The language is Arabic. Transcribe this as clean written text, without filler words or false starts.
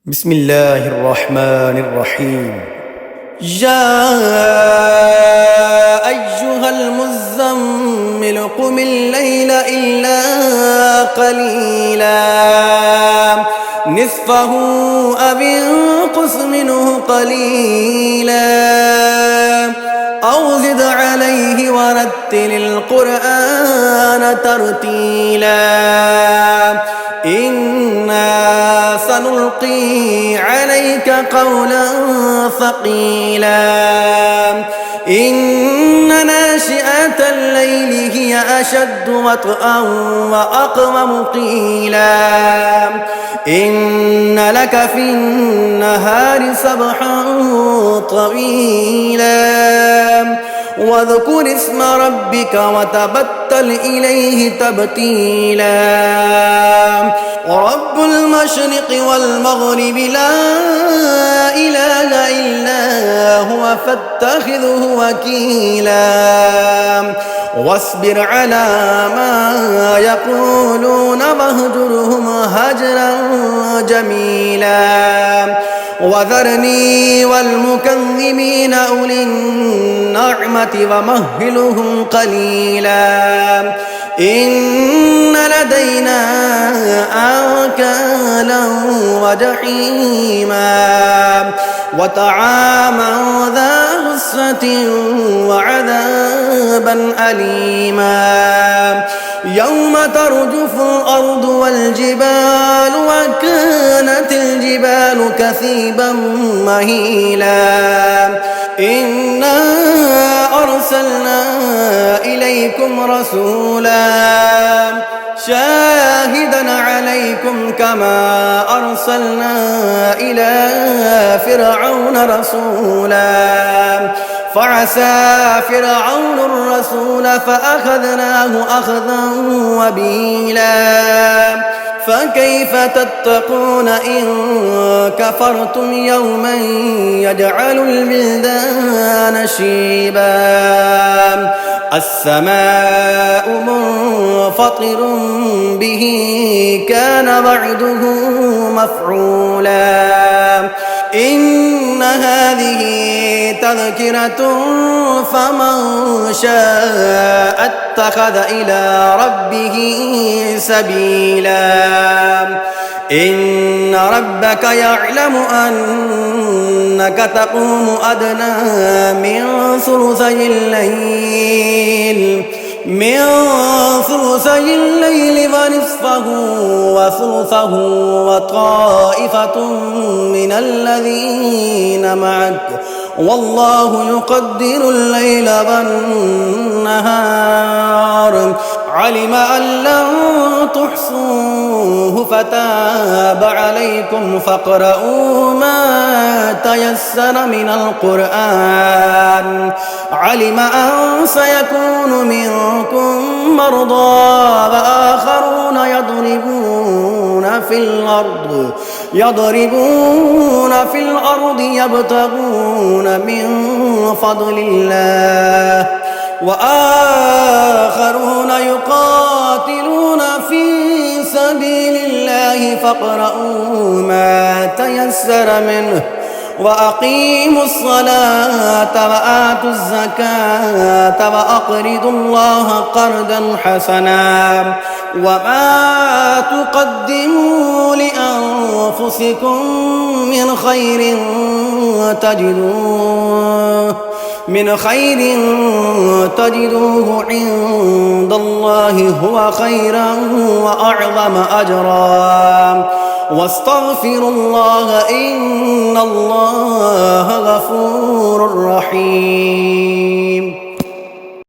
بسم الله الرحمن الرحيم. يا أيها المزمل قم الليل إلا قليلا نصفه أو انقص منه قليلا أو زد عليه ورتل القرآن ترتيلا إنا سنلقي عليك قولا ثقيلا إن ناشئة الليل هي أشد وطئا وأقوم قيلا إن لك في النهار سبحا طويلا واذكر اسم ربك وتبتل إليه تبتيلا ورب المشرق والمغرب لا إله إلا هو فاتخذه وكيلا واصبر على ما يقولون واهجرهم هجرا جميلا وذرني والمكذبين أولي النعمة ومهلهم قليلا إن لدينا أنكالا وجحيما وطعاما ذا غصة وعذابا أليما يوم ترجف الأرض والجبال وكانت الجبال كثيبا مهيلا إنا أرسلنا إليكم رسولا شاهدا عليكم كما أرسلنا إلى فرعون رسولا فعسى فرعون الرسول فأخذناه أخذا وبيلا فكيف تتقون إن كفرتم يوما يجعل البلدان شيبا السماء منفطر به كان وعده مفعولا إن هذه تذكرة فمن شاء اتخذ إلى ربه سبيلا إن ربك يعلم أنك تقوم أدنى من ثلثي الليل ونصفه وثلثه وطائفة من الذين معك والله يقدر الليل والنهار علم أن لن تحصوه فتاب عليكم فاقرؤوا ما تيسر من القرآن علم أن سيكون منكم مرضى وآخرون يضربون في الأرض يبتغون من فضل الله وآخرون يقاتلون في سبيل الله فاقرؤوا ما تيسر منه وأقيموا الصلاة وآتوا الزكاة وأقرضوا الله قرضا حسنا وما تقدموا لأنفسكم من خير تجدوه عند الله هو خيرا وأعظم أجرا واستغفروا الله إن الله غفور رحيم.